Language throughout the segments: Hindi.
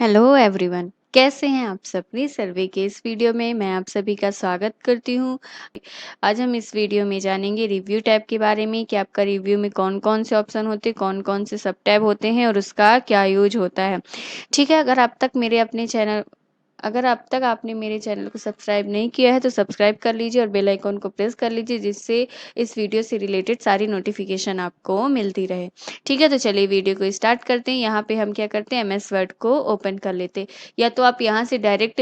हेलो एवरीवन, कैसे हैं आप सब? प्लीज सर्वे के इस वीडियो में मैं आप सभी का स्वागत करती हूँ। आज हम इस वीडियो में जानेंगे रिव्यू टैब के बारे में कि आपका रिव्यू में कौन कौन से ऑप्शन होते हैं, कौन कौन से सब टैब होते हैं और उसका क्या यूज होता है। ठीक है, अगर अब तक आपने मेरे चैनल को सब्सक्राइब नहीं किया है तो सब्सक्राइब कर लीजिए और बेल आइकन को प्रेस कर लीजिए, जिससे इस वीडियो से रिलेटेड सारी नोटिफिकेशन आपको मिलती रहे। ठीक है, तो चलिए वीडियो को स्टार्ट करते हैं। यहाँ पे हम क्या करते हैं, एमएस वर्ड को ओपन कर लेते हैं, या तो आप यहाँ से डायरेक्ट,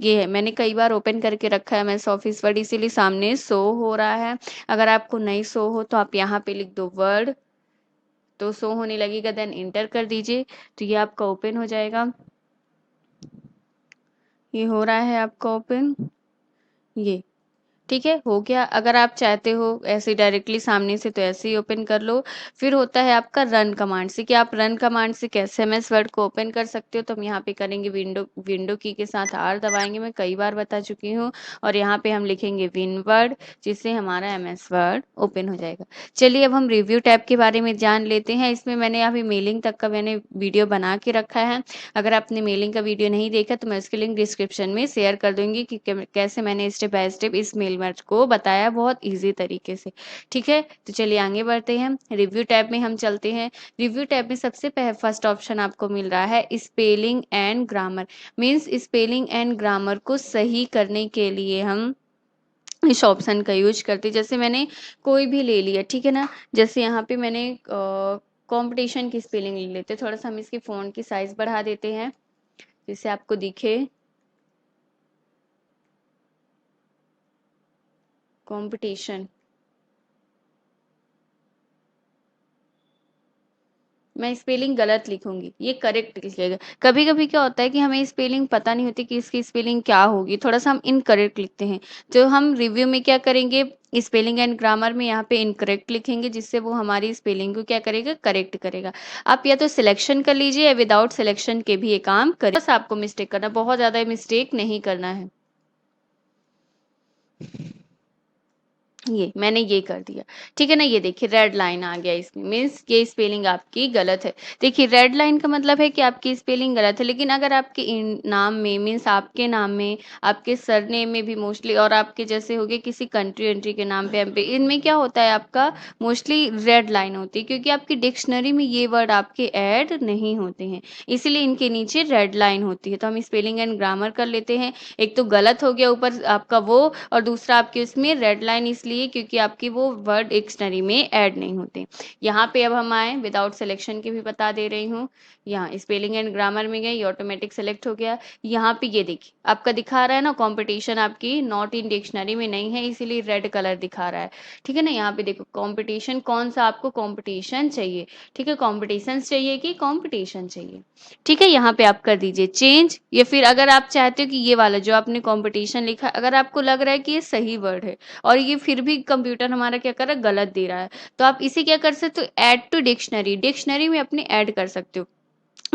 ये है मैंने कई बार ओपन करके रखा है एमएस ऑफिस वर्ड, इसीलिए सामने शो हो रहा है। अगर आपको नहीं शो हो तो आप यहाँ पे लिख दो वर्ड, तो शो होने लगेगा, देन इंटर कर दीजिए तो ये आपका ओपन हो जाएगा। ये हो रहा है आपका ओपन, ये ठीक है, हो गया। अगर आप चाहते हो ऐसे डायरेक्टली सामने से तो ऐसे ही ओपन कर लो। फिर होता है आपका रन कमांड से, कि आप रन कमांड से कैसे एमएस वर्ड को ओपन कर सकते हो। तो हम यहाँ पे करेंगे विंडो विंडो की के साथ आर दबाएंगे, मैं कई बार बता चुकी हूँ। और यहाँ पे हम लिखेंगे विन वर्ड, जिससे हमारा एमएस वर्ड ओपन हो जाएगा। चलिए अब हम रिव्यू टैब के बारे में जान लेते हैं। इसमें मैंने अभी मेलिंग तक का मैंने वीडियो बना के रखा है। अगर आपने मेलिंग का वीडियो नहीं देखा तो मैं उसकी लिंक डिस्क्रिप्शन में शेयर कर दूंगी कि कैसे मैंने स्टेप बाय स्टेप इस मेल मर्ज को बताया बहुत इजी तरीके से। ठीक है, तो चलिए आगे बढ़ते हैं। रिव्यू टैब में हम चलते हैं। रिव्यू टैब में सबसे फर्स्ट ऑप्शन आपको मिल रहा है spelling and grammar. Means spelling and grammar को सही करने के लिए हम इस ऑप्शन का यूज करते हैं। जैसे मैंने कोई भी ले लिया, ठीक है ना, जैसे यहाँ पे मैंने कंपटीशन की स्पेलिंग ले लेते हैं। थोड़ा सा हम इसकी फ़ॉन्ट की साइज बढ़ा देते हैं जिससे आपको दिखे। कंपटीशन, मैं स्पेलिंग गलत लिखूंगी, ये करेक्ट लिखेगा। कभी कभी क्या होता है कि हमें स्पेलिंग पता नहीं होती कि इसकी स्पेलिंग क्या होगी, थोड़ा सा हम इनकरेक्ट लिखते हैं। तो हम रिव्यू में क्या करेंगे, स्पेलिंग एंड ग्रामर में यहाँ पे इनकरेक्ट लिखेंगे, जिससे वो हमारी स्पेलिंग को क्या करेगा, करेक्ट करेगा। आप या तो सिलेक्शन कर लीजिए या विदाउट सिलेक्शन के भी ये काम करें। बस आपको मिस्टेक करना, बहुत ज्यादा मिस्टेक नहीं करना है। ये मैंने ये कर दिया, ठीक है ना। ये देखिए रेड लाइन आ गया इसमें, मीन्स ये स्पेलिंग आपकी गलत है। देखिए रेड लाइन का मतलब है कि आपकी स्पेलिंग गलत है। लेकिन अगर आपके नाम में, मीन्स आपके नाम में, आपके सरनेम में भी मोस्टली, और आपके जैसे हो गए किसी कंट्री एंट्री के नाम पे, एमपी, इनमें क्या होता है, आपका मोस्टली रेड लाइन होती है, क्योंकि आपकी डिक्शनरी में ये वर्ड आपके ऐड नहीं होते हैं, इसीलिए इनके नीचे रेड लाइन होती है। तो हम स्पेलिंग एंड ग्रामर कर लेते हैं। एक तो गलत हो गया ऊपर आपका वो, और दूसरा आपके उसमें रेड लाइन इसलिए क्योंकि आपकी वो वर्ड डिक्शनरी में ऐड नहीं होते। यहाँ पे अब हम आए, विदाउट सिलेक्शन के भी बता दे रही हूँ। यहाँ स्पेलिंग एंड ग्रामर में गए, ये ऑटोमेटिक सेलेक्ट हो गया। यहाँ पे ये देखिए आपका दिखा रहा है ना, कंपटीशन आपकी नॉट इन डिक्शनरी में नहीं है, इसीलिए रेड कलर दिखा रहा है। ठीक है ना, यहाँ पे देखो कंपटीशन, कौन सा आपको कंपटीशन चाहिए। ठीक है, कॉम्पिटिशन चाहिए कि कंपटीशन चाहिए। ठीक है, यहाँ पे आप कर दीजिए चेंज, या फिर अगर आप चाहते हो कि ये वाला जो आपने कंपटीशन लिखा है, अगर आपको लग रहा है कि ये सही वर्ड है और ये फिर भी कंप्यूटर हमारा क्या कर रहा है, गलत दे रहा है, तो आप इसे क्या कर सकते हो, ऐड टू डिक्शनरी, डिक्शनरी में अपने ऐड कर सकते हो।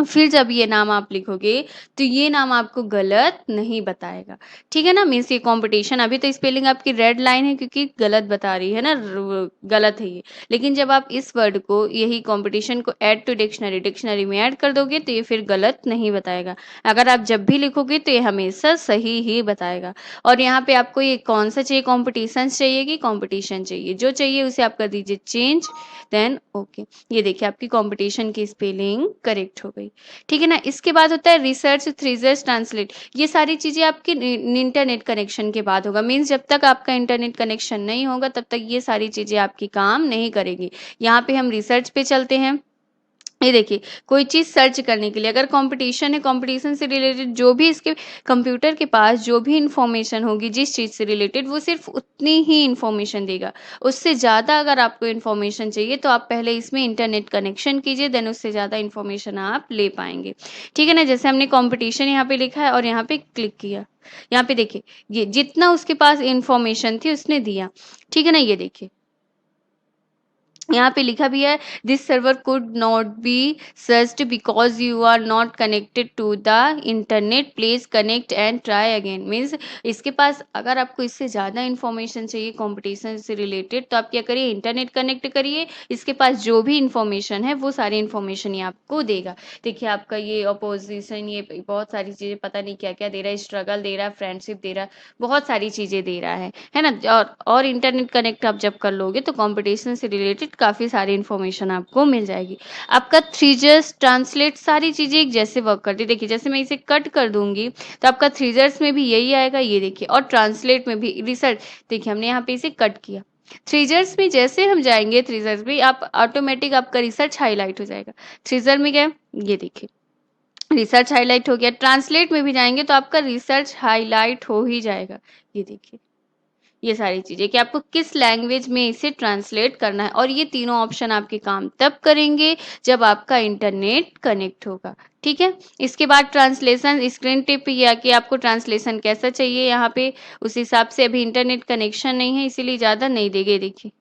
फिर जब ये नाम आप लिखोगे तो ये नाम आपको गलत नहीं बताएगा। ठीक है ना, मीन्स ये कंपटीशन, अभी तो स्पेलिंग आपकी रेड लाइन है क्योंकि गलत बता रही है ना, गलत है ये। लेकिन जब आप इस वर्ड को, यही कंपटीशन को ऐड टू डिक्शनरी, डिक्शनरी में ऐड कर दोगे तो ये फिर गलत नहीं बताएगा। अगर आप जब भी लिखोगे तो ये हमेशा सही ही बताएगा। और यहाँ पे आपको ये कौन सा चाहिए, कॉम्पिटिशन चाहिए कि कॉम्पिटिशन चाहिए, जो चाहिए उसे आप कर दीजिए चेंज, देन ओके। ये देखिए आपकी कंपटीशन की स्पेलिंग करेक्ट हो गई। ठीक है ना, इसके बाद होता है रिसर्च, थ्रीजर्स, ट्रांसलेट। ये सारी चीजें आपके इंटरनेट कनेक्शन के बाद होगा। मीन्स जब तक आपका इंटरनेट कनेक्शन नहीं होगा तब तक ये सारी चीजें आपकी काम नहीं करेगी। यहाँ पे हम रिसर्च पे चलते हैं। ये देखिए, कोई चीज सर्च करने के लिए, अगर कंपटीशन है, कंपटीशन से रिलेटेड जो भी इसके कंप्यूटर के पास जो भी इंफॉर्मेशन होगी जिस चीज से रिलेटेड, वो सिर्फ उतनी ही इंफॉर्मेशन देगा। उससे ज्यादा अगर आपको इंफॉर्मेशन चाहिए तो आप पहले इसमें इंटरनेट कनेक्शन कीजिए, देन उससे ज्यादा इंफॉर्मेशन आप ले पाएंगे। ठीक है ना, जैसे हमने कंपटीशन यहाँ पे लिखा है और यहाँ पे क्लिक किया, यहाँ पे देखिए ये जितना उसके पास इंफॉर्मेशन थी उसने दिया। ठीक है ना, ये देखिए यहाँ पे लिखा भी है this server could not be searched because you are not connected to the internet, please connect and try again. Means इसके पास अगर आपको इससे ज़्यादा इन्फॉर्मेशन चाहिए कंपटीशन से रिलेटेड तो आप क्या करिए, इंटरनेट कनेक्ट करिए, इसके पास जो भी इंफॉर्मेशन है वो सारी इंफॉर्मेशन ये आपको देगा। देखिए आपका ये अपोजिशन, ये बहुत सारी चीज़ें, पता नहीं क्या क्या दे रहा है, स्ट्रगल दे रहा है, फ्रेंडशिप दे रहा है, बहुत सारी चीज़ें दे रहा है ना। और इंटरनेट कनेक्ट आप जब कर लोगे तो कंपटीशन से रिलेटेड काफ़ी सारी इन्फॉर्मेशन आपको मिल जाएगी। आपका थ्रीजर्स ट्रांसलेट सारी चीज़ें एक जैसे वर्क करती है। देखिए जैसे मैं इसे कट कर दूंगी तो आपका थ्रीजर्स में भी यही आएगा, ये देखिए, और ट्रांसलेट में भी रिसर्च। देखिए हमने यहाँ पे इसे कट किया, थ्रीजर्स में जैसे हम जाएंगे, थ्रीजर्स में आप ऑटोमेटिक आपका रिसर्च हाईलाइट हो जाएगा। थ्रीजर में क्या है, ये देखिए रिसर्च हाईलाइट हो गया। ट्रांसलेट में भी जाएंगे तो आपका रिसर्च हाईलाइट हो ही जाएगा। ये देखिए ये सारी चीजें कि आपको किस लैंग्वेज में इसे ट्रांसलेट करना है, और ये तीनों ऑप्शन आपके काम तब करेंगे जब आपका इंटरनेट कनेक्ट होगा। ठीक है, इसके बाद ट्रांसलेशन स्क्रीन टिप, या कि आपको ट्रांसलेशन कैसा चाहिए यहाँ पे, उस हिसाब से अभी इंटरनेट कनेक्शन नहीं है इसीलिए ज़्यादा नहीं देंगे। देखिए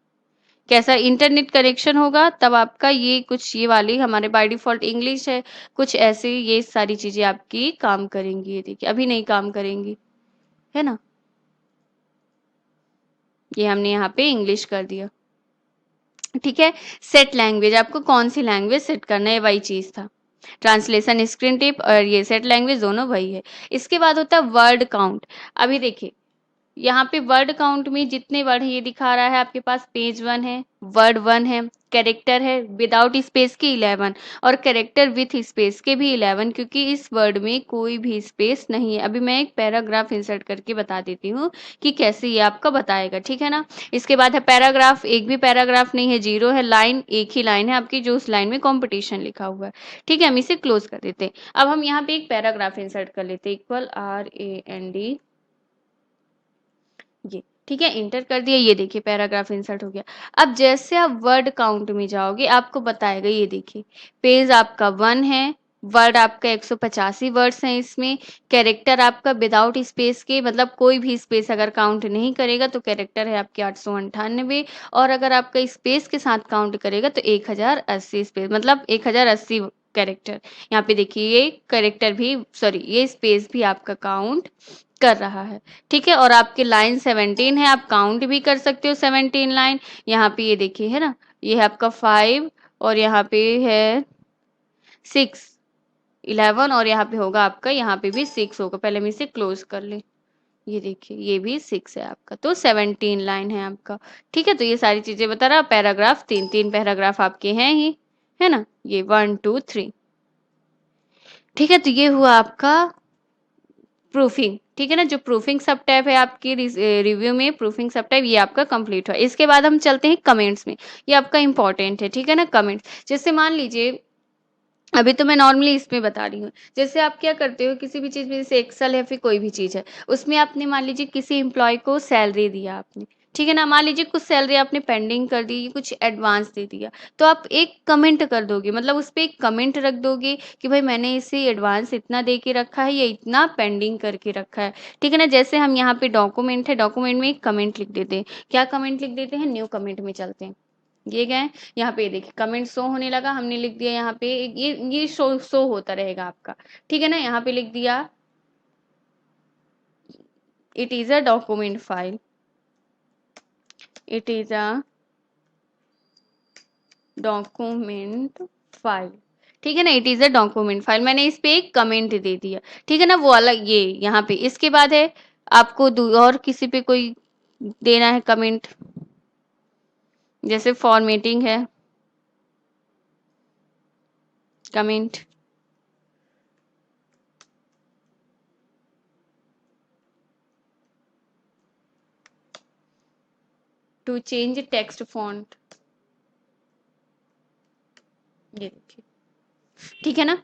कैसा इंटरनेट कनेक्शन होगा तब आपका ये कुछ, ये वाली हमारे बाय डिफॉल्ट इंग्लिश है, कुछ ऐसे ये सारी चीजें आपकी काम करेंगी। ये देखिए अभी नहीं काम करेंगी, है ना। ये हमने यहाँ पे इंग्लिश कर दिया। ठीक है, सेट लैंग्वेज, आपको कौन सी लैंग्वेज सेट करना है वही चीज था। ट्रांसलेशन स्क्रीन टिप और ये सेट लैंग्वेज दोनों वही है। इसके बाद होता है वर्ड काउंट। अभी देखिए यहाँ पे वर्ड काउंट में जितने वर्ड है ये दिखा रहा है आपके पास, पेज 1 है, वर्ड 1 है, कैरेक्टर है विदाउट स्पेस के 11 और कैरेक्टर विथ स्पेस के भी 11, क्योंकि इस वर्ड में कोई भी स्पेस नहीं है। अभी मैं एक पैराग्राफ इंसर्ट करके बता देती हूँ कि कैसे ये आपका बताएगा, ठीक है ना। इसके बाद है पैराग्राफ, एक भी पैराग्राफ नहीं है, जीरो है। लाइन एक ही लाइन है आपकी, जो उस लाइन में कॉम्पिटिशन लिखा हुआ है। ठीक है, हम इसे क्लोज कर देते हैं। अब हम यहाँ पे एक पैराग्राफ इंसर्ट कर लेते हैं, इक्वल RAND, ये ठीक है, इंटर कर दिया। ये देखिए पैराग्राफ इंसर्ट हो गया। अब जैसे आप वर्ड काउंट में जाओगे आपको बताएगा, ये देखिए पेज आपका 1 है, वर्ड आपका 185 वर्ड्स हैं इसमें, कैरेक्टर आपका विदाउट स्पेस के, मतलब कोई भी स्पेस अगर काउंट नहीं करेगा तो कैरेक्टर है आपके 898, और अगर आपका स्पेस के साथ काउंट करेगा तो 1080 स्पेस, मतलब 1080 कैरेक्टर। यहाँ पे देखिए ये कैरेक्टर भी, सॉरी ये स्पेस भी आपका काउंट कर रहा है। ठीक है, और आपकी लाइन 17 है, आप काउंट भी कर सकते हो 17 लाइन। यहाँ पे ये देखिए है ना, ये है आपका 5 और यहाँ पे है 6, 11 और यहाँ पे होगा आपका, यहाँ पे भी 6 होगा। पहले हम इसे क्लोज कर ले, ये देखिए ये भी 6 है आपका, तो 17 लाइन है आपका। ठीक है, तो ये सारी चीजें बता रहा। पैराग्राफ तीन तीन पैराग्राफ आपके हैं ही, है ना, ये 1 2 3। ठीक है, तो ये हुआ आपका प्रूफिंग। ठीक है ना, जो प्रूफिंग सब टैब है आपकी रिव्यू में, प्रूफिंग सब टैब ये आपका कंप्लीट हुआ। इसके बाद हम चलते हैं कमेंट्स में, ये आपका इंपॉर्टेंट है। ठीक है ना, कमेंट्स जैसे मान लीजिए, अभी तो मैं नॉर्मली इसमें बता रही हूँ, जैसे आप क्या करते हो किसी भी चीज में, जैसे एक्सेल है फिर कोई भी चीज है, उसमें आपने मान लीजिए किसी एम्प्लॉय को सैलरी दिया आपने, ठीक है ना, मान लीजिए कुछ सैलरी आपने पेंडिंग कर दी, कुछ एडवांस दे दिया, तो आप एक कमेंट कर दोगे, मतलब उस पर एक कमेंट रख दोगे कि भाई मैंने इसे एडवांस इतना दे के रखा है या इतना पेंडिंग करके रखा है। ठीक है ना, जैसे हम यहाँ पे डॉक्यूमेंट है, डॉक्यूमेंट में एक कमेंट लिख देते हैं। क्या कमेंट लिख देते हैं, न्यू कमेंट में चलते हैं। ये गए, यहाँ पे देखिए कमेंट शो होने लगा, हमने लिख दिया यहाँ पे, ये शो होता रहेगा आपका। ठीक है ना, यहाँ पे लिख दिया it is a document file, it is a document file. ठीक है ना, it is a document file, मैंने इस पे एक कमेंट दे दिया। ठीक है ना, वो अलग ये यहाँ पे। इसके बाद है आपको और किसी पे कोई देना है कमेंट, जैसे फॉर्मेटिंग है, comment, to change text font, ये देखिए। ठीक है ना,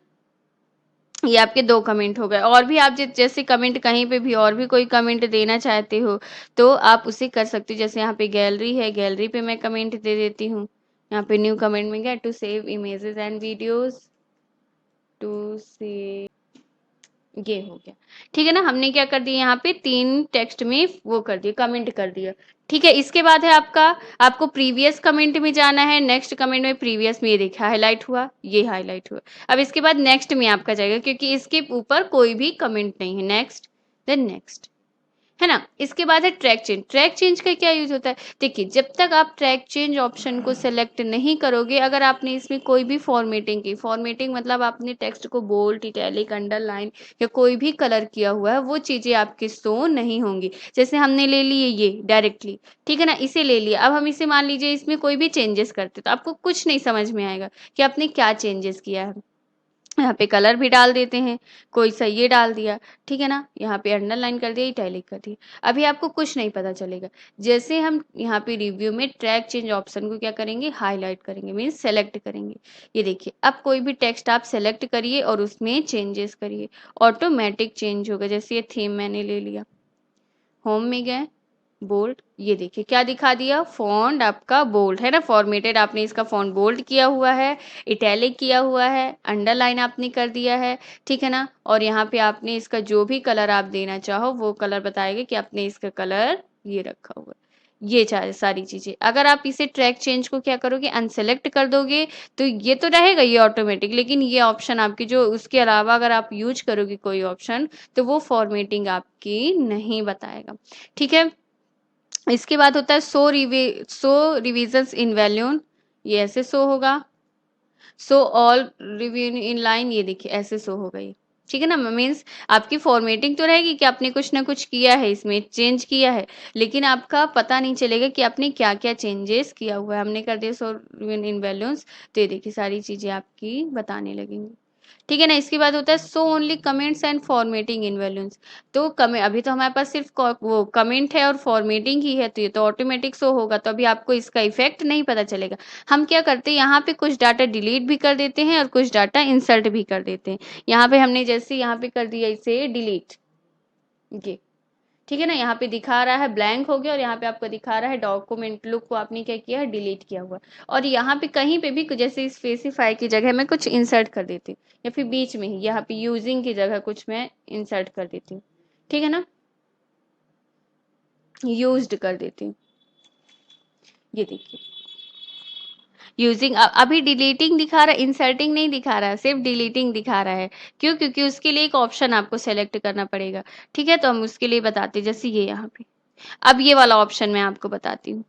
ये आपके दो कमेंट हो गए। और भी आप जैसे कमेंट कहीं पे भी और भी कोई कमेंट देना चाहते हो तो आप उसे कर सकते हो। जैसे यहाँ पे गैलरी है, गैलरी पे मैं कमेंट दे देती हूँ। यहाँ पे न्यू कमेंट में गया, to save images and videos, to save ये हो गया। ठीक है ना, हमने क्या कर दिया, यहाँ पे 3 टेक्स्ट में वो कर दिया, कमेंट कर दिया। ठीक है, इसके बाद है आपका, आपको प्रीवियस कमेंट में जाना है। नेक्स्ट कमेंट में प्रीवियस में ये देखा हाईलाइट हुआ, ये हाईलाइट हुआ। अब इसके बाद नेक्स्ट में आपका जाएगा, क्योंकि इसके ऊपर कोई भी कमेंट नहीं है। नेक्स्ट, देन नेक्स्ट, है ना। इसके बाद है ट्रैक चेंज। ट्रैक चेंज का क्या यूज होता है, देखिए जब तक आप ट्रैक चेंज ऑप्शन को सेलेक्ट नहीं करोगे, अगर आपने इसमें कोई भी फॉर्मेटिंग की, फॉर्मेटिंग मतलब आपने टेक्स्ट को बोल्ड, इटैलिक, अंडरलाइन या कोई भी कलर किया हुआ है, वो चीजें आपके शो नहीं होंगी। जैसे हमने ले लिए ये डायरेक्टली, ठीक है ना, इसे ले लिया। अब हम इसे मान लीजिए इसमें कोई भी चेंजेस करते तो आपको कुछ नहीं समझ में आएगा कि आपने क्या चेंजेस किया है। यहाँ पे कलर भी डाल देते हैं, कोई सा ये डाल दिया, ठीक है ना, यहाँ पे अंडरलाइन कर दिया, इटैलिक कर दिया, अभी आपको कुछ नहीं पता चलेगा। जैसे हम यहाँ पे रिव्यू में ट्रैक चेंज ऑप्शन को क्या करेंगे, हाईलाइट करेंगे, मीन्स सेलेक्ट करेंगे। ये देखिए, अब कोई भी टेक्स्ट आप सेलेक्ट करिए और उसमें चेंजेस करिए, ऑटोमेटिक चेंज होगा। जैसे ये थीम मैंने ले लिया, होम में गए, बोल्ड, ये देखिए क्या दिखा दिया, फॉन्ट आपका बोल्ड है ना, फॉर्मेटेड, आपने इसका फॉन्ट बोल्ड किया हुआ है, इटैलिक किया हुआ है, अंडरलाइन आपने कर दिया है, ठीक है ना। और यहाँ पे आपने इसका जो भी कलर आप देना चाहो वो कलर बताएगा कि आपने इसका कलर ये रखा हुआ है। ये सारी चीजें, अगर आप इसे ट्रैक चेंज को क्या करोगे, अनसेलेक्ट कर दोगे, तो ये तो रहेगा ये ऑटोमेटिक, लेकिन ये ऑप्शन आपकी जो, उसके अलावा अगर आप यूज करोगे कोई ऑप्शन, तो वो फॉर्मेटिंग आपकी नहीं बताएगा। ठीक है, इसके बाद होता है सो रिविजन्स इन वैल्यून, ये ऐसे शो होगा। So all review in line, ये देखिए ऐसे शो होगा ये, ठीक है ना। मीन्स आपकी फॉर्मेटिंग तो रहेगी कि आपने कुछ ना कुछ किया है, इसमें चेंज किया है, लेकिन आपका पता नहीं चलेगा कि आपने क्या क्या चेंजेस किया हुआ है। हमने कर दिया सो रिव्यू इन वैल्यूज, तो ये देखिए सारी चीजें आपकी बताने लगेंगी, ठीक है ना। इसके बाद होता है सो only comments and formatting in values. तो कमेंट, अभी तो हमारे पास सिर्फ वो कमेंट है और फॉर्मेटिंग ही है, तो ये तो ऑटोमेटिक शो होगा, तो अभी आपको इसका इफेक्ट नहीं पता चलेगा। हम क्या करते हैं, यहाँ पे कुछ डाटा डिलीट भी कर देते हैं और कुछ डाटा इंसर्ट भी कर देते हैं। यहाँ पे हमने जैसे यहाँ पे कर दिया इसे डिलीट, ये ठीक है ना, यहाँ पे दिखा रहा है ब्लैंक हो गया, और यहाँ पे आपको दिखा रहा है डॉक्यूमेंट लुक को आपने क्या किया है, डिलीट किया हुआ। और यहाँ पे कहीं पे भी जैसे स्पेसिफाई की जगह मैं कुछ इंसर्ट कर देती हूँ, या फिर बीच में ही यहाँ पे यूजिंग की जगह कुछ मैं इंसर्ट कर देती हूँ, ठीक है ना, यूज्ड कर देती हूँ। ये देखिए यूजिंग, अभी डिलीटिंग दिखा रहा है, इंसर्टिंग नहीं दिखा रहा है, सिर्फ डिलीटिंग दिखा रहा है। क्यों, क्योंकि उसके लिए एक ऑप्शन आपको सेलेक्ट करना पड़ेगा, ठीक है। तो हम उसके लिए बताते हैं, जैसे ये यहाँ पे, अब ये वाला ऑप्शन मैं आपको बताती हूँ।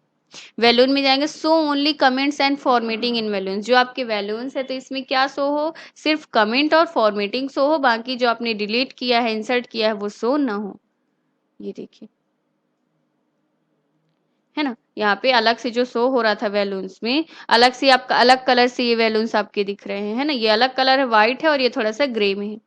वैल्यून में जाएंगे, so only comments and formatting in values, जो आपके वैल्यून्स है तो इसमें क्या शो हो, सिर्फ कमेंट और फॉर्मेटिंग शो हो, बाकी जो आपने डिलीट किया है, इंसर्ट किया है, वो शो ना हो। ये देखिए, है ना, यहाँ पे अलग से जो शो हो रहा था वैल्यून्स में, अलग से आपका अलग कलर से ये वैल्यून्स आपके दिख रहे हैं, है ना, ये अलग कलर है, व्हाइट है, और ये थोड़ा सा ग्रे में है,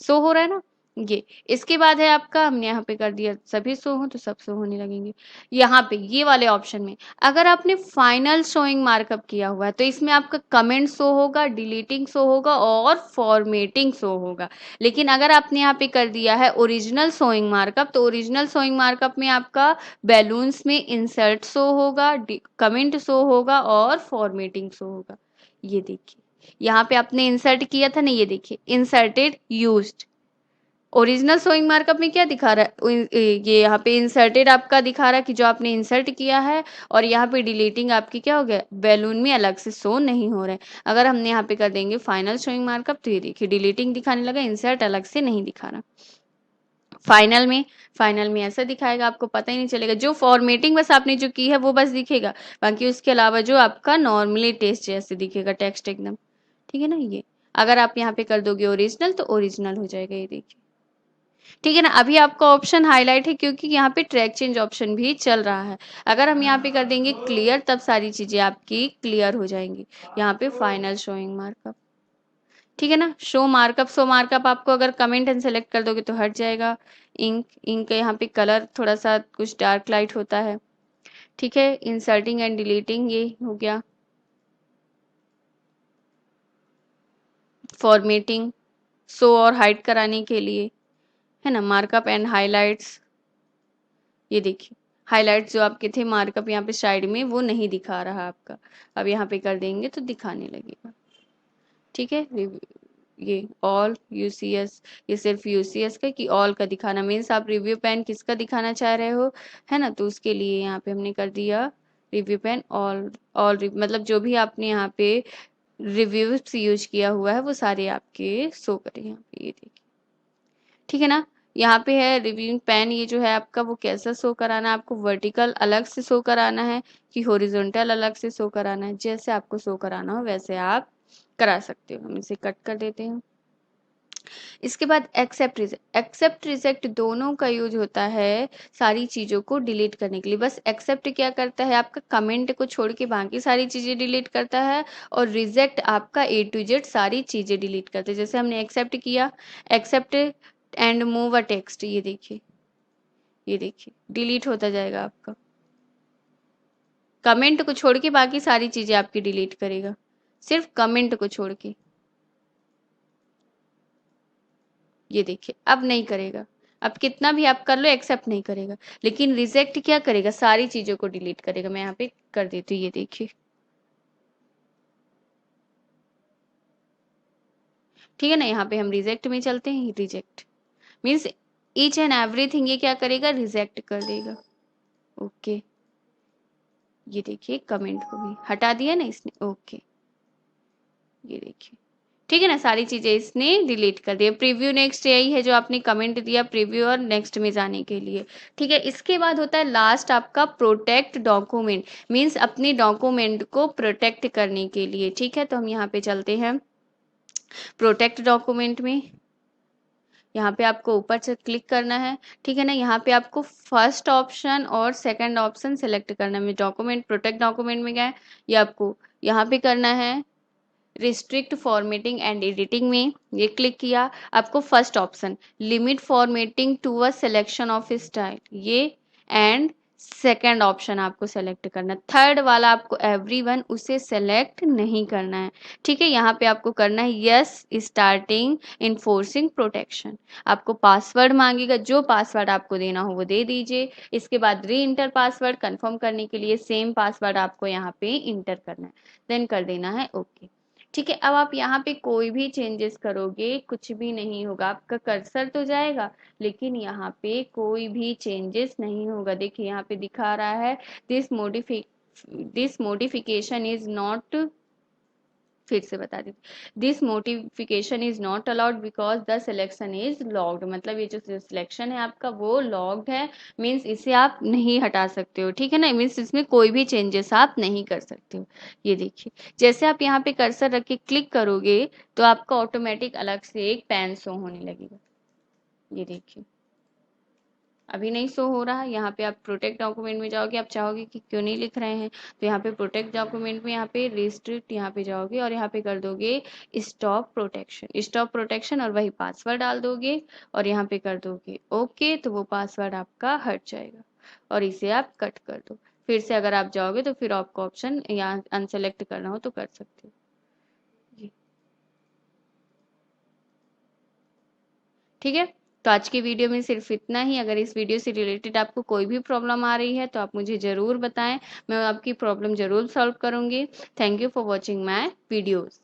शो हो रहा है ना। ये इसके बाद है आपका, हमने यहाँ पे कर दिया सभी शो हो तो सब शो होने लगेंगे। यहाँ पे ये वाले ऑप्शन में अगर आपने फाइनल शोइंग मार्कअप किया हुआ है, तो इसमें आपका कमेंट शो होगा, डिलीटिंग शो होगा और फॉर्मेटिंग शो होगा। लेकिन अगर आपने यहाँ पे कर दिया है ओरिजिनल शोइंग मार्कअप, तो ओरिजिनल शोइंग मार्कअप में आपका बैलून्स में इंसर्ट शो होगा, कमेंट शो होगा और फॉर्मेटिंग शो होगा। ये देखिए, यहाँ पे आपने इंसर्ट किया था ना, ये देखिए inserted used. Original showing markup में क्या दिखा रहा है, ये यहाँ पे इंसर्टेड आपका दिखा रहा है कि जो आपने इंसर्ट किया है, और यहाँ पे डिलीटिंग आपकी क्या हो गया, बैलून में अलग से शो नहीं हो रहा है। अगर हमने यहाँ पे कर देंगे फाइनल शोइंग मार्कअप, तो ये देखिए डिलीटिंग दिखाने लगा, इंसर्ट अलग से नहीं दिखा रहा। फाइनल में, फाइनल में ऐसा दिखाएगा, आपको पता ही नहीं चलेगा, जो फॉर्मेटिंग बस आपने जो की है वो बस दिखेगा, बाकी उसके अलावा जो आपका नॉर्मली टेस्ट जैसे दिखेगा, टेक्स्ट एकदम, ठीक है ना। ये अगर आप यहाँ पे कर दोगे ओरिजिनल, तो ओरिजिनल हो जाएगा, ये देखिए, ठीक है ना। अभी आपका ऑप्शन हाईलाइट है क्योंकि यहाँ पे ट्रैक चेंज ऑप्शन भी चल रहा है। अगर हम यहाँ पे कर देंगे क्लियर, तब सारी चीजें आपकी क्लियर हो जाएंगी। यहाँ पे फाइनल शोइंग मार्कअप, ठीक है ना, शो मार्कअप आपको अगर कमेंट एंड सेलेक्ट कर दोगे तो हट जाएगा। इंक, इंक यहाँ पे कलर थोड़ा सा कुछ डार्क लाइट होता है, ठीक है। इंसर्टिंग एंड डिलीटिंग ये हो गया, फॉर्मेटिंग शो और हाइड कराने के लिए, है ना, मार्कअप एंड हाइलाइट्स। ये देखिए हाइलाइट्स जो आपके थे मार्कअप यहाँ पे साइड में, वो नहीं दिखा रहा आपका, अब यहाँ पे कर देंगे तो दिखाने लगेगा, ठीक है। ये ऑल यूसीएस, ये सिर्फ यूसीएस का कि ऑल का दिखाना, मीन्स आप रिव्यू पेन किसका दिखाना चाह रहे हो, है ना, तो उसके लिए यहाँ पे हमने कर दिया रिव्यू पेन ऑल मतलब जो भी आपने यहाँ पे रिव्यूज यूज किया हुआ है वो सारे आपके शो करें यहाँ पे, ये देखिए, ठीक है ना। यहाँ पे है रिव्यूइंग पेन, ये जो है आपका वो कैसा शो कराना है आपको, वर्टिकल अलग से शो कराना है कि हॉरिजॉन्टल अलग से शो कराना है, जैसे आपको शो कराना हो वैसे आप करा सकते हो। हम इसे कट कर देते हैं। इसके बाद एक्सेप्ट रिजेक्ट दोनों का यूज होता है सारी चीजों को डिलीट करने के लिए। बस एक्सेप्ट क्या करता है, आपका कमेंट को छोड़ के बाकी सारी चीजें डिलीट करता है, और रिजेक्ट आपका ए टू जेड सारी चीजें डिलीट करते हैं। जैसे हमने एक्सेप्ट किया, accept and move a text, ये देखिए डिलीट होता जाएगा आपका, कमेंट को छोड़ के बाकी सारी चीजें आपकी डिलीट करेगा, सिर्फ कमेंट को छोड़ के। ये देखिए अब नहीं करेगा, अब कितना भी आप कर लो एक्सेप्ट नहीं करेगा, लेकिन रिजेक्ट क्या करेगा, सारी चीजों को डिलीट करेगा। मैं यहाँ पे कर देती हूँ, ये देखिए, ठीक है ना। यहाँ पे हम रिजेक्ट में चलते हैं, reject means each and everything ये क्या करेगा, रिजेक्ट कर देगा। ओके, ये देखिए कमेंट को भी हटा दिया ना इसने, ओके, ये देखिए, ठीक है ना, सारी चीजें इसने डिलीट कर दी। प्रीव्यू नेक्स्ट यही है जो आपने कमेंट दिया प्रीव्यू और नेक्स्ट में जाने के लिए, ठीक है। इसके बाद होता है लास्ट आपका प्रोटेक्ट डॉक्यूमेंट, मीन्स अपने डॉक्यूमेंट को प्रोटेक्ट करने के लिए, ठीक है। तो हम यहाँ पे चलते हैं प्रोटेक्ट डॉक्यूमेंट में, यहाँ पे आपको ऊपर से क्लिक करना है, ठीक है ना। यहाँ पे आपको फर्स्ट ऑप्शन और सेकंड ऑप्शन सेलेक्ट करना है। डॉक्यूमेंट प्रोटेक्ट डॉक्यूमेंट में गए, ये आपको यहाँ पे करना है रिस्ट्रिक्ट फॉर्मेटिंग एंड एडिटिंग में, ये क्लिक किया, आपको first option limit formatting to a selection of style, ये एंड सेकेंड ऑप्शन आपको सेलेक्ट करना है। थर्ड वाला आपको एवरीवन उसे सेलेक्ट नहीं करना है, ठीक है। यहाँ पे आपको करना है यस स्टार्टिंग इन्फोर्सिंग प्रोटेक्शन, आपको पासवर्ड मांगेगा, जो पासवर्ड आपको देना हो वो दे दीजिए। इसके बाद री इंटर पासवर्ड कंफर्म करने के लिए सेम पासवर्ड आपको यहाँ पे इंटर करना है, देन कर देना है ओके, ठीक है। अब आप यहाँ पे कोई भी चेंजेस करोगे कुछ भी नहीं होगा, आपका कर्सर तो जाएगा लेकिन यहाँ पे कोई भी चेंजेस नहीं होगा। देखिए यहाँ पे दिखा रहा है दिस मोडिफिकेशन इज नॉट, फिर से बता देती, this modification is not allowed because the selection is logged, मतलब ये जो सिलेक्शन है आपका वो लॉग्ड है, मीन्स इसे आप नहीं हटा सकते हो, ठीक है ना, मीन्स इसमें कोई भी चेंजेस आप नहीं कर सकते हो। ये देखिए जैसे आप यहाँ पे कर्सर रख के क्लिक करोगे तो आपका ऑटोमेटिक अलग से एक पैन शो होने लगेगा, ये देखिए अभी नहीं शो हो रहा है। यहाँ पे आप प्रोटेक्ट डॉक्यूमेंट में जाओगे, आप चाहोगे कि क्यों नहीं लिख रहे हैं, तो यहाँ पे प्रोटेक्ट डॉक्यूमेंट में यहाँ पे रिस्ट्रिक्ट यहाँ पे जाओगे और यहाँ पे कर दोगे स्टॉप प्रोटेक्शन और वही पासवर्ड डाल दोगे और यहाँ पे कर दोगे ओके, तो वो पासवर्ड आपका हट जाएगा और इसे आप कट कर दो। फिर से अगर आप जाओगे तो फिर आपको ऑप्शन यहाँ अनसेलेक्ट करना हो तो कर सकते हो, ठीक है। तो आज की वीडियो में सिर्फ इतना ही। अगर इस वीडियो से रिलेटेड आपको कोई भी प्रॉब्लम आ रही है तो आप मुझे ज़रूर बताएं, मैं आपकी प्रॉब्लम ज़रूर सॉल्व करूंगी। Thank you for watching my videos.